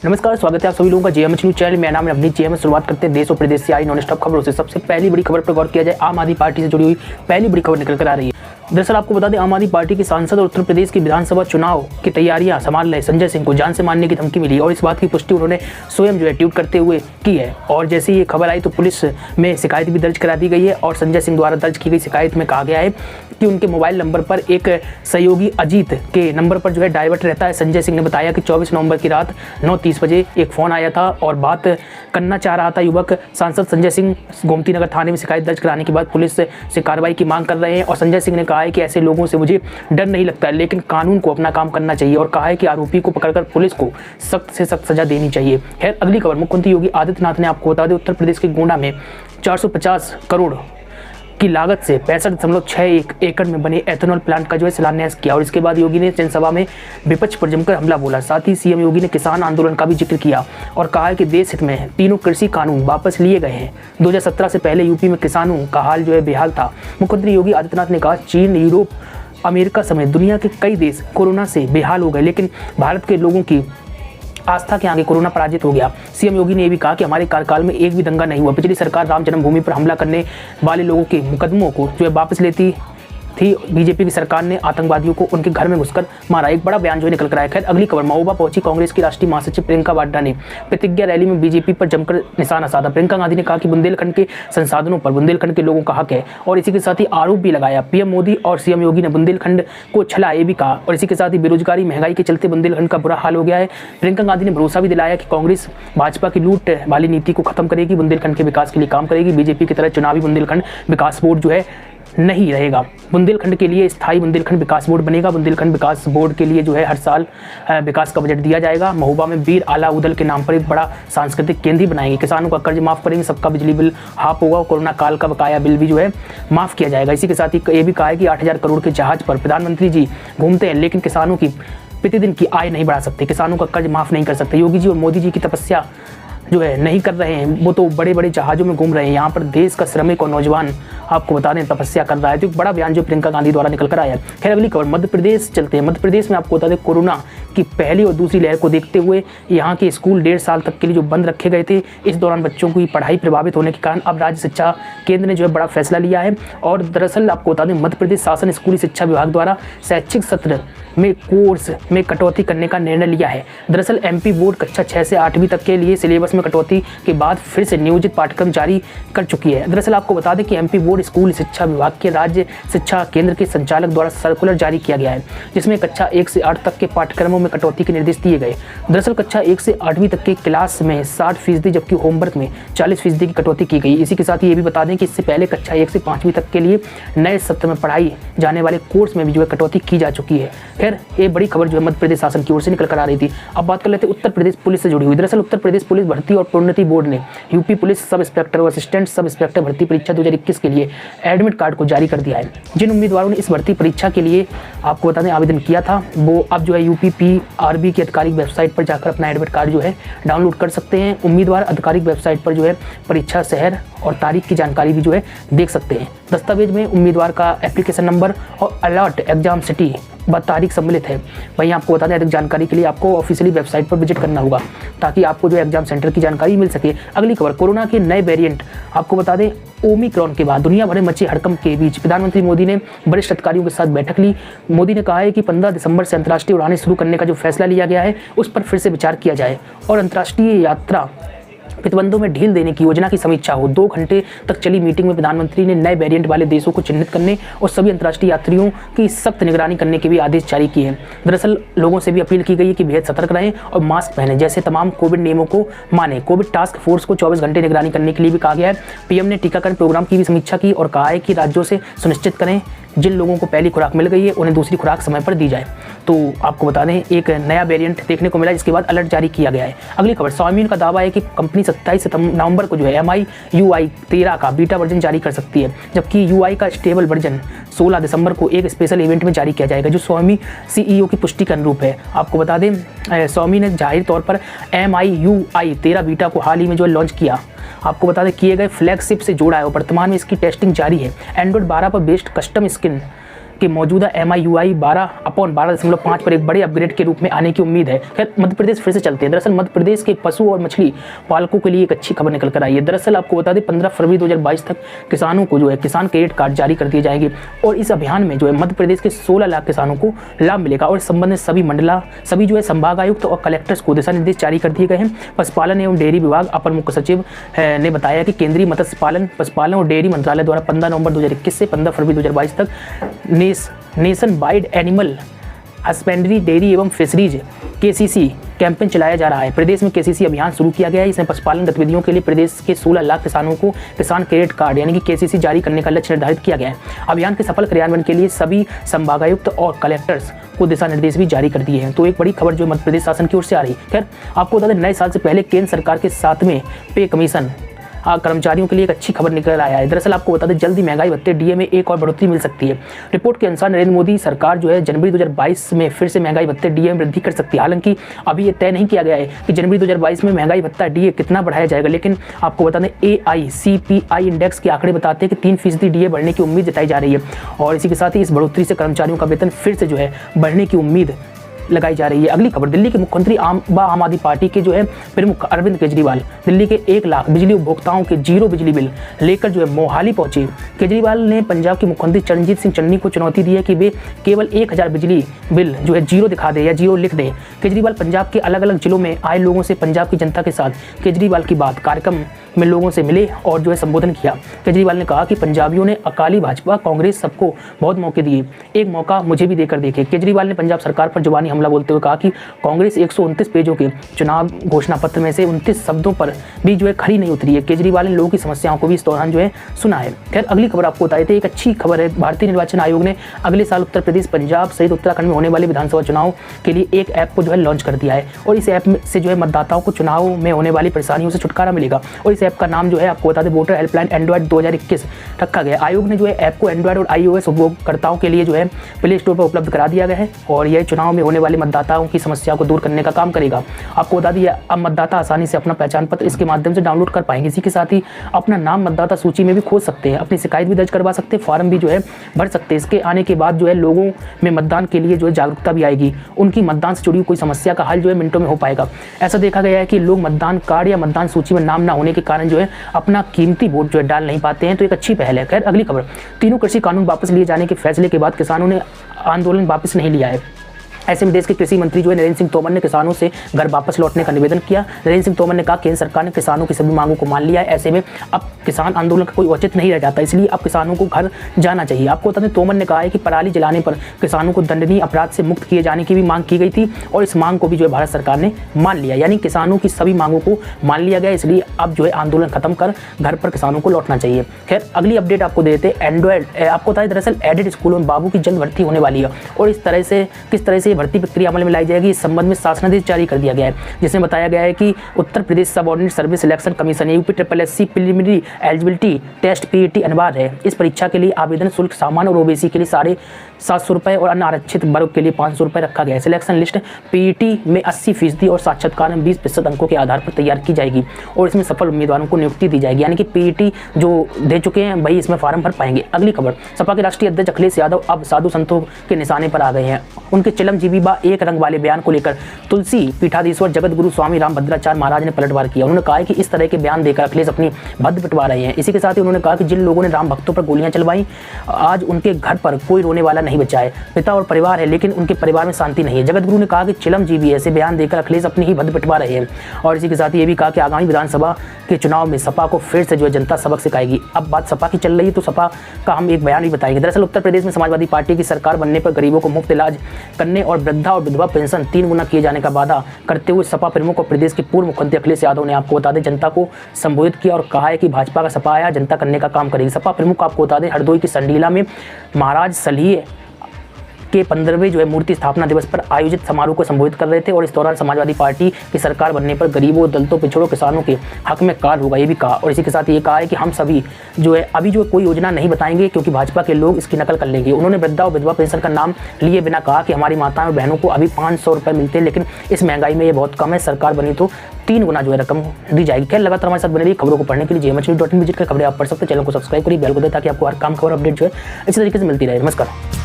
नमस्कार, स्वागत है आप सभी लोगों का जेएमएच न्यूज चैनल। मेरा नाम है अवनीत। जेएमएच शुरुआत करते हैं देश और प्रदेश से आई नॉन स्टॉप खबरों से। सबसे पहली बड़ी खबर पर गौर किया जाए, आम आदमी पार्टी से जुड़ी हुई पहली बड़ी खबर निकल कर आ रही है। दरअसल आपको बता दें, आम आदमी पार्टी के सांसद और उत्तर प्रदेश की विधानसभा चुनाव की तैयारियां संभाल रहे संजय सिंह को जान से मारने की धमकी मिली और इस बात की पुष्टि उन्होंने स्वयं ट्वीट करते हुए की है। और जैसे ये खबर आई तो पुलिस में शिकायत भी दर्ज करा दी गई है और संजय सिंह द्वारा दर्ज की गई शिकायत में कहा गया है कि उनके मोबाइल नंबर पर एक सहयोगी अजीत के नंबर पर डाइवर्ट रहता है। संजय सिंह ने बताया कि 24 नवंबर की रात 9:30 बजे एक फ़ोन आया था और बात करना चाह रहा था युवक। सांसद संजय सिंह गोमती नगर थाने में शिकायत दर्ज कराने के बाद पुलिस से कार्रवाई की मांग कर रहे हैं और संजय सिंह ने कहा है कि ऐसे लोगों से मुझे डर नहीं लगता है, लेकिन कानून को अपना काम करना चाहिए और कहा है कि आरोपी को पकड़कर पुलिस को सख्त से सख्त सजा देनी चाहिए। खैर, अगली खबर, मुख्यमंत्री योगी आदित्यनाथ ने आपको बता दें उत्तर प्रदेश के गोंडा में 450 करोड़ की लागत से 65.61 एकड़ में बने एथेनॉल प्लांट का शिलान्यास किया और इसके बाद योगी ने जनसभा में विपक्ष पर जमकर हमला बोला। साथ ही सीएम योगी ने किसान आंदोलन का भी जिक्र किया और कहा है कि देश हित में तीनों कृषि कानून वापस लिए गए हैं। 2017 से पहले यूपी में किसानों का हाल बेहाल था। मुख्यमंत्री योगी आदित्यनाथ ने कहा, चीन, यूरोप, अमेरिका समेत दुनिया के कई देश कोरोना से बेहाल हो गए, लेकिन भारत के लोगों की आस्था के आगे कोरोना पराजित हो गया। सीएम योगी ने यह भी कहा कि हमारे कार्यकाल में एक भी दंगा नहीं हुआ। पिछली सरकार राम जन्मभूमि पर हमला करने वाले लोगों के मुकदमों को वापस लेती थी। बीजेपी की सरकार ने आतंकवादियों को उनके घर में घुसकर मारा। एक बड़ा बयान निकल कर आया। खैर, अगली खबर, महोबा पहुंची कांग्रेस की राष्ट्रीय महासचिव प्रियंका वाड्रा ने प्रतिज्ञा रैली में बीजेपी पर जमकर निशाना साधा। प्रियंका गांधी ने कहा कि बुंदेलखंड के संसाधनों पर बुंदेलखंड के लोगों का हक है और इसी के साथ ही आरोप भी लगाया। पीएम मोदी और सीएम योगी ने बुंदेलखंड को छला, ये भी कहा और इसी के साथ ही बेरोजगारी, महंगाई के चलते बुंदेलखंड का बुरा हाल हो गया है। प्रियंका गांधी ने भरोसा भी दिलाया कि कांग्रेस भाजपा की लूट वाली नीति को खत्म करेगी, बुंदेलखंड के विकास के लिए काम करेगी। बीजेपी की तरह चुनावी बुंदेलखंड विकास बोर्ड नहीं रहेगा। बुंदेलखंड के लिए स्थायी बुंदेलखंड विकास बोर्ड बनेगा। बुंदेलखंड विकास बोर्ड के लिए हर साल विकास का बजट दिया जाएगा। महोबा में वीर आला उदल के नाम पर एक बड़ा सांस्कृतिक केंद्र ही बनाएंगे। किसानों का कर्ज माफ करेंगे, सबका बिजली बिल हाफ होगा। कोरोना काल का बकाया बिल भी माफ किया जाएगा। इसी के साथ ही ये भी कहा है कि 8,000 करोड़ के जहाज पर प्रधानमंत्री जी घूमते हैं, लेकिन किसानों की प्रतिदिन की आय नहीं बढ़ा सकते, किसानों का कर्ज माफ नहीं कर सकते। योगी जी और मोदी जी की तपस्या नहीं कर रहे हैं, वो तो बड़े बड़े जहाज़ों में घूम रहे हैं। यहाँ पर देश का श्रमिक और नौजवान आपको बता दें तपस्या कर रहा है। तो एक बड़ा बयान प्रियंका गांधी द्वारा निकल कर आया है। खैर, अगली खबर, मध्य प्रदेश चलते हैं। मध्य प्रदेश में आपको बता दें कोरोना की पहली और दूसरी लहर को देखते हुए यहाँ के स्कूल 1.5 साल तक के लिए बंद रखे गए थे। इस दौरान बच्चों की पढ़ाई प्रभावित होने के कारण अब राज्य शिक्षा केंद्र ने बड़ा फैसला लिया है। और दरअसल आपको बता दें मध्य प्रदेश शासन स्कूली शिक्षा विभाग द्वारा शैक्षिक सत्र में कोर्स में कटौती करने का निर्णय लिया है। दरअसल एमपी बोर्ड कक्षा 6 से 8वीं तक के लिए सिलेबस में कटौती के बाद फिर से नियोजित पाठ्यक्रम जारी कर चुकी है। दरअसल आपको बता दें कि एमपी बोर्ड स्कूल शिक्षा विभाग के राज्य शिक्षा केंद्र के संचालक द्वारा सर्कुलर जारी किया गया है, जिसमें कक्षा 1 से 8 तक के पाठ्यक्रमों में कटौती के निर्देश दिए गए। दरअसल कक्षा 1 से 8वीं तक के क्लास में 60% जबकि होमवर्क में 40% की कटौती की गई। इसी के साथ ही ये भी बता दें कि इससे पहले कक्षा 1 से 5वीं तक के लिए नए सत्र में पढ़ाई जाने वाले कोर्स में भी कटौती की जा चुकी है। खैर, ये बड़ी खबर मध्य प्रदेश शासन की ओर से निकल कर आ रही थी। अब बात कर लेते हैं उत्तर प्रदेश पुलिस से जुड़ी हुई। दरअसल उत्तर प्रदेश पुलिस भर्ती और प्रोन्नति बोर्ड ने यूपी पुलिस सब इंस्पेक्टर और असिस्टेंट सब इंस्पेक्टर भर्ती परीक्षा 2021 के लिए एडमिट कार्ड को जारी कर दिया है। जिन उम्मीदवारों ने इस भर्ती परीक्षा के लिए आपको बता दें आवेदन किया था, वो अब यूपीपीआरबी की आधिकारिक वेबसाइट पर जाकर अपना एडमिट कार्ड डाउनलोड कर सकते हैं। उम्मीदवार आधिकारिक वेबसाइट पर परीक्षा शहर और तारीख की जानकारी भी देख सकते हैं। दस्तावेज में उम्मीदवार का एप्लीकेशन नंबर और अलर्ट एग्जाम सिटी व तारीख सम्मिलित है। वहीं आपको बता दें अधिक जानकारी के लिए आपको ऑफिशियली वेबसाइट पर विजिट करना होगा ताकि आपको एग्जाम सेंटर की जानकारी मिल सके। अगली खबर, कोरोना के नए वेरिएंट आपको बता दें ओमिक्रॉन के बाद दुनिया भर में मचे हड़कंप के बीच प्रधानमंत्री मोदी ने वरिष्ठ अधिकारियों के साथ बैठक ली। मोदी ने कहा है कि 15 दिसंबर से अंतर्राष्ट्रीय उड़ानें शुरू करने का फैसला लिया गया है उस पर फिर से विचार किया जाए और अंतर्राष्ट्रीय यात्रा प्रतिबंधों में ढील देने की योजना की समीक्षा हो। 2 घंटे तक चली मीटिंग में प्रधानमंत्री ने नए वेरिएंट वाले देशों को चिन्हित करने और सभी अंतर्राष्ट्रीय यात्रियों की सख्त निगरानी करने के भी आदेश जारी किए हैं। दरअसल लोगों से भी अपील की गई है कि बेहद सतर्क रहें और मास्क पहनें जैसे तमाम कोविड नियमों को माने। कोविड टास्क फोर्स को 24 घंटे निगरानी करने के लिए भी कहा गया है। पीएम ने टीकाकरण प्रोग्राम की भी समीक्षा की और कहा है कि राज्यों से सुनिश्चित करें जिन लोगों को पहली खुराक मिल गई है उन्हें दूसरी खुराक समय पर दी जाए। तो आपको बता दें एक नया वेरिएंट देखने को मिला, जिसके बाद अलर्ट जारी किया गया है। अगली खबर, स्वामी का दावा है कि कंपनी 27 नवंबर को MI UI 13 का बीटा वर्जन जारी कर सकती है, जबकि UI का स्टेबल वर्जन 16 दिसंबर को एक स्पेशल इवेंट में जारी किया जाएगा जो स्वामी CEO की पुष्टि के अनुरूप है। आपको बता दें स्वामी ने जाहिर तौर पर MI UI 13 बीटा को हाल ही में लॉन्च किया। आपको बता दें किए गए फ्लैगशिप से जोड़ा है और वर्तमान में इसकी टेस्टिंग जारी है। एंड्रॉइड 12 पर बेस्ड कस्टम स्किन के मौजूदा MIUI 12/12.5 पर एक बड़े अपग्रेड के रूप में आने की उम्मीद है। खैर, मध्य प्रदेश फिर से चलते हैं। दरअसल मध्य प्रदेश के पशु और मछली पालकों के लिए एक अच्छी खबर निकल कर आई है। दरअसल आपको बता दें 15 फरवरी 2022 तक किसानों को जो है किसान क्रेडिट कार्ड जारी कर दिए जाएंगे और इस अभियान में जो है मध्य प्रदेश के 16 लाख किसानों को लाभ मिलेगा। और इस संबंध में सभी जो है संभागायुक्त और कलेक्टर्स को दिशा निर्देश जारी कर दिए गए हैं। पशुपालन एवं डेयरी विभाग अपर मुख्य सचिव ने बताया कि केंद्रीय मत्स्य पालन, पशुपालन और डेयरी मंत्रालय द्वारा 15 नवंबर 2021 से 15 फरवरी 2022 तक nation wide animal husbandry dairy एवं फिशरीज KCC कैंपेन चलाया जा रहा है। प्रदेश में KCC अभियान शुरू किया गया है। इसमें पशुपालन गतिविधियों के लिए प्रदेश के 16 लाख किसानों को किसान क्रेडिट कार्ड यानी कि KCC जारी करने का लक्ष्य निर्धारित किया गया है। अभियान के सफल क्रियान्वयन के लिए सभी संभागायुक्त और कलेक्टर्स को दिशा निर्देश भी जारी कर दिए हैं। तो एक बड़ी खबर जो मध्य प्रदेश शासन की ओर से आ रही है। खैर, आपको बता दें नए साल से पहले केंद्र सरकार के 7वें पे कमीशन कर्मचारियों के लिए एक अच्छी खबर निकल आया है। दरअसल आपको बता दें जल्दी महंगाई भत्ते DA में एक और बढ़ोतरी मिल सकती है। रिपोर्ट के अनुसार नरेंद्र मोदी सरकार जो है जनवरी 2022 में फिर से महंगाई भत्ते DA में वृद्धि कर सकती है। हालांकि अभी ये तय नहीं किया गया है कि जनवरी 2022 में महंगाई भत्ता DA कितना बढ़ाया जाएगा, लेकिन आपको बता दें AICPI इंडेक्स के आंकड़े बताते हैं कि 3% DA बढ़ने की उम्मीद जताई जा रही है और इसी के साथ ही इस बढ़ोतरी से कर्मचारियों का वेतन फिर से जो है बढ़ने की उम्मीद लगाई जा रही है। अगली खबर, दिल्ली के मुख्यमंत्री आम आदमी पार्टी के जो है प्रमुख अरविंद केजरीवाल दिल्ली के 1 लाख बिजली उपभोक्ताओं के जीरो बिजली बिल लेकर जो है मोहाली पहुंचे। केजरीवाल ने पंजाब के मुख्यमंत्री चरणजीत सिंह चन्नी को चुनौती दी है कि वे केवल 1000 बिजली बिल जो है जीरो दिखा दे या जीरो लिख दे। केजरीवाल पंजाब के अलग अलग जिलों में आए लोगों से पंजाब की जनता के साथ केजरीवाल की बात कार्यक्रम में लोगों से मिले और जो है संबोधन किया। केजरीवाल ने कहा कि पंजाबियों ने अकाली भाजपा कांग्रेस सबको बहुत मौके दिए, एक मौका मुझे भी देकर देखे। केजरीवाल ने पंजाब सरकार पर जुबानी हमला बोलते हुए कहा कि कांग्रेस 129 पेजों के चुनाव घोषणा पत्र में से 29 शब्दों पर भी जो है खरी नहीं उतरी है। केजरीवाल ने लोगों की समस्याओं को भी इस दौरान जो है सुना है। खैर, अगली खबर आपको बताए थे एक अच्छी खबर है। भारतीय निर्वाचन आयोग ने अगले साल उत्तर प्रदेश, पंजाब सहित उत्तराखंड में होने वाले विधानसभा चुनाव के लिए एक ऐप को जो है लॉन्च कर दिया है और इस ऐप से जो है मतदाताओं को चुनाव में होने वाली परेशानियों से छुटकारा मिलेगा। और इस ऐप का नाम जो है आपको बता दें वोटर हेल्पलाइन एंड्रॉइड 2021 रखा गया। आयोग ने जो है ऐप को एंड्रॉइड और iOS उपयोगकर्ताओं के लिए जो है प्ले स्टोर पर उपलब्ध करा दिया गया है और यह चुनाव में होने वाले मतदाताओं की समस्या को दूर करने का काम करेगा। आपको बता दिया अब मतदाता आसानी से अपना पहचान पत्र इसके माध्यम से डाउनलोड कर पाएंगे। इसी के साथ ही अपना नाम मतदाता सूची में भी खोज सकते हैं, अपनी शिकायत भी दर्ज करवा सकते हैं, फॉर्म भी जो है भर सकते हैं। इसके आने के बाद जो है लोगों में मतदान के लिए जो है जागरूकता भी आएगी, उनकी मतदान से जुड़ी हुई कोई समस्या का हल जो है मिनटों में हो पाएगा। ऐसा देखा गया है कि लोग मतदान कार्ड या मतदान सूची में नाम ना होने के कारण जो है अपना कीमती वोट जो है डाल नहीं पाते हैं, तो एक अच्छी पहल है। खैर, अगली खबर, तीनों कृषि कानून वापस लिए जाने के फैसले के बाद किसानों ने आंदोलन वापस नहीं लिया है। ऐसे में देश के कृषि मंत्री जो है नरेंद्र सिंह तोमर ने किसानों से घर वापस लौटने का निवेदन किया। नरेंद्र सिंह तोमर ने कहा केंद्र सरकार ने किसानों की सभी मांगों को मान लिया है, ऐसे में अब किसान आंदोलन का कोई औचित्य नहीं रह जाता, इसलिए अब किसानों को घर जाना चाहिए। आपको बता दें तोमर ने कहा है कि पराली जलाने पर किसानों को दंडनीय अपराध से मुक्त किए जाने की भी मांग की गई थी और इस मांग को भी जो है भारत सरकार ने मान लिया, यानी किसानों की सभी मांगों को मान लिया गया, इसलिए अब जो है आंदोलन खत्म कर घर पर किसानों को लौटना चाहिए। खैर, अगली अपडेट आपको देते एंड्रॉइड आपको बताया दरअसल एडेड स्कूलों में बाबू की जल्द भर्ती होने वाली है और किस तरह से भर्ती प्रक्रिया अमल में लाई जाएगी, इस संबंध में शासनादेश जारी कर दिया गया है, जिसमें बताया गया है कि Uttar Pradesh subordinate service selection commission UPSSC preliminary eligibility test PET अनिवार्य है। इस परीक्षा के लिए आवेदन शुल्क सामान्य और OBC के लिए 750 रुपये और अन्य आरक्षित वर्ग के लिए 500 रुपये रखा गया है। सिलेक्शन लिस्ट PET में 80% और साक्षात्कार में 20% अंकों के आधार पर तैयार की जाएगी और इसमें सफल उम्मीदवारों को नियुक्ति दी जाएगी, यानी कि PET जो दे चुके हैं वही इसमें फॉर्म भर पाएंगे। अगली खबर, सपा के राष्ट्रीय अध्यक्ष अखिलेश यादव अब साधु संतों के निशाने पर आ गए हैं। उनके चिलम जीबीबा एक रंग वाले बयान को लेकर तुलसी पीठाधीश्वर जगत गुरु स्वामी रामभद्राचार्य महाराज ने पलटवार किया। उन्होंने कहा कि इस तरह के बयान देकर अखिलेश अपनी भद्द पिटवा रहे हैं। इसी के साथ ही उन्होंने कहा कि जिन लोगों ने राम भक्तों पर गोलियां चलवाई आज उनके घर पर कोई रोने वाला नहीं बचा है। पिता और परिवार है लेकिन उनके परिवार में शांति नहीं है। जगत गुरु ने कहा कि चिलम जीबी ऐसे बयान देकर अखिलेश अपनी ही भद्द पिटवा रहे हैं और इसी के साथ ही ये भी कहा कि आगामी विधानसभा के चुनाव में सपा को फिर से जो है जनता सबक सिखाएगी। अब बात सपा की चल रही है तो सपा का हम एक बयान भी बताएंगे। दरअसल उत्तर प्रदेश में समाजवादी पार्टी की सरकार बनने पर गरीबों को मुफ्त इलाज करने और वृद्धा और विधवा पेंशन 3 गुना किए जाने का वादा करते हुए सपा प्रमुख और प्रदेश के पूर्व मुख्यमंत्री अखिलेश यादव ने आपको बता दें जनता को संबोधित किया और कहा है कि भाजपा का सपा आया जनता करने का काम करेगी। सपा प्रमुख आपको बता दें हरदोई की संडीला में महाराज सलीह के 15वें जो है मूर्ति स्थापना दिवस पर आयोजित समारोह को संबोधित कर रहे थे और इस दौरान समाजवादी पार्टी की सरकार बनने पर गरीबों, दलितों, पिछड़ों, किसानों के हक में कार्य होगा, ये भी कहा। और इसी के साथ ये कहा है कि हम सभी जो है अभी जो कोई योजना नहीं बताएंगे क्योंकि भाजपा के लोग इसकी नकल कर लेंगे। उन्होंने वृद्धा और विधवा पेंशन का नाम लिए बिना कहा कि हमारी माताओं और बहनों को अभी 500 रुपये मिलते हैं लेकिन इस महंगाई में ये बहुत कम है, सरकार बनी तो 3 गुना जो है रकम दी जाएगी। खैर, लगातार हमारे साथ बने रही खबरों को पढ़ने के लिए JMHnews.in विजिट कर खबरें आप पढ़ सकते हैं। चैनल को सब्सक्राइब करिए, बेल को दे ताकि आपको हर काम खबर अपडेट जो है इसी तरीके से मिलती रहे। नमस्कार।